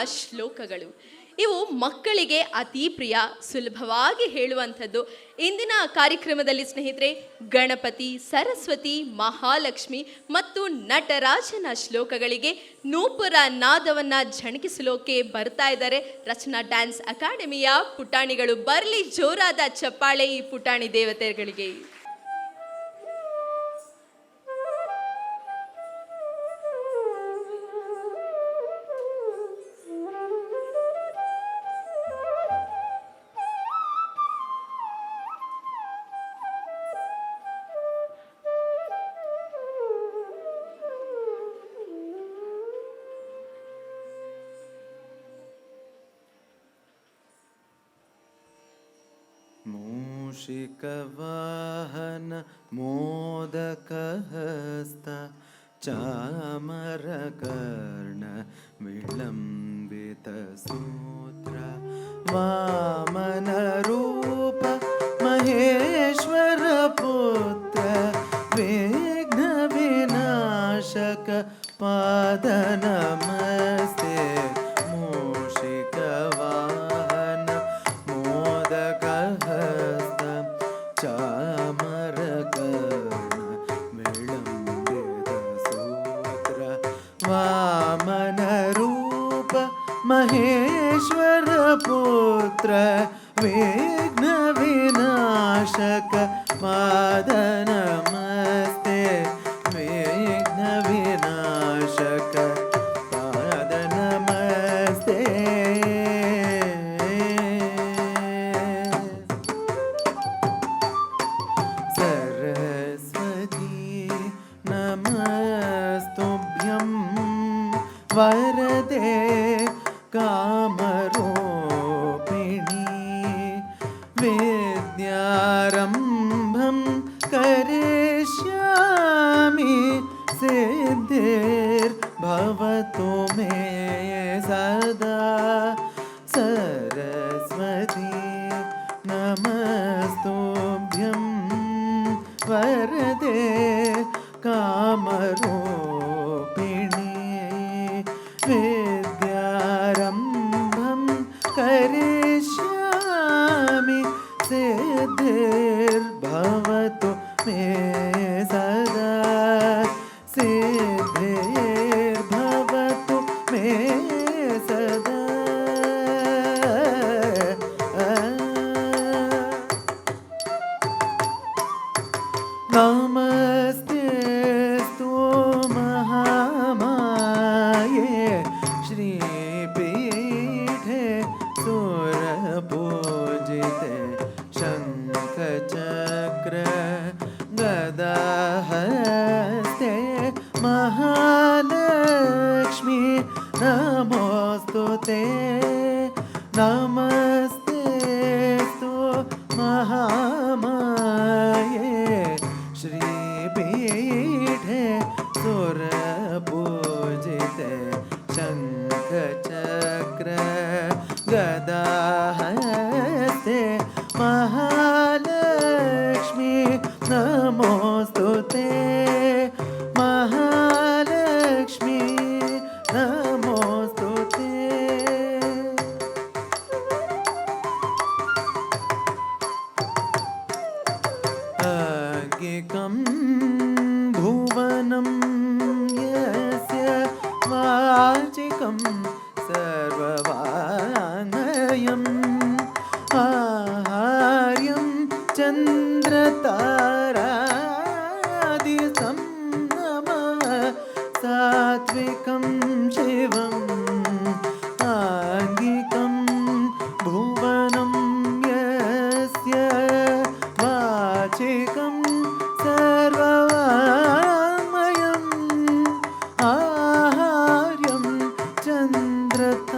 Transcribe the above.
ಶ್ಲೋಕಗಳು. ಇವು ಮಕ್ಕಳಿಗೆ ಅತಿ ಪ್ರಿಯ, ಸುಲಭವಾಗಿ ಹೇಳುವಂಥದ್ದು. ಇಂದಿನ ಕಾರ್ಯಕ್ರಮದಲ್ಲಿ ಸ್ನೇಹಿತರೆ, ಗಣಪತಿ, ಸರಸ್ವತಿ, ಮಹಾಲಕ್ಷ್ಮಿ ಮತ್ತು ನಟರಾಜನ ಶ್ಲೋಕಗಳಿಗೆ ನೂಪುರ ನಾದವನ್ನು ಝಣಕಿಸಲೋಕೆ ಬರ್ತಾ ಇದ್ದಾರೆ ರಚನಾ ಡ್ಯಾನ್ಸ್ ಅಕಾಡೆಮಿಯ ಪುಟಾಣಿಗಳು. ಬರಲಿ ಜೋರಾದ ಚಪ್ಪಾಳೆ ಈ ಪುಟಾಣಿ ದೇವತೆಗಳಿಗೆ. मूषिकवाहन मोदकहस्त चामरकर्ण विलम्बितसूत्र वामनरूप महेश्वरपुत्र विघ्नविनाशक पादनमस्ते. मूषिकवाहन मोदकहस्त चामरकर्ण विलम्बितसूत्र वामनरूप महेश्वरपुत्र विघ्नविनाशक पादनमस्ते. विघ्नविनाशक पादनमस्ते. नमस्तुभ्यं वरदे कामरूपिणी विद्यारम्भं करिष्यामि सिद्धिर्भवतु मे सदा. सरस्वती नमस्तुभ्यं वरदे कामरूपिणी विद्यारम्भं करिष्यामि सिद्धिर्भवतु मे सदा. सिद्धिर्भवतु मे सदा. नमस्तेस्तु महामाये श्रीपीठे सुरपूजिते शङ्खचक्र गदाहस्ते महालक्ष्मी नमोऽस्तुते. नमस्तेस्तु महामाये श्रीपीठे सुरपूजिते शङ्खचक्र गदाहस्ते महालक्ष्मी नमोऽस्तुते. महालक्ष्मी नमोऽस्तुते. अगिकं भुवनं यस्य वाचिकं सर्ववाङ्मयम् आहार्यं चन्द्रतारादिसं नमः सात्विकं शिवम्. आङ्गिकं भुवनं यस्य वाचिकं सर्ववाङ्मयम् आहार्यं चन्द्रतारादिसं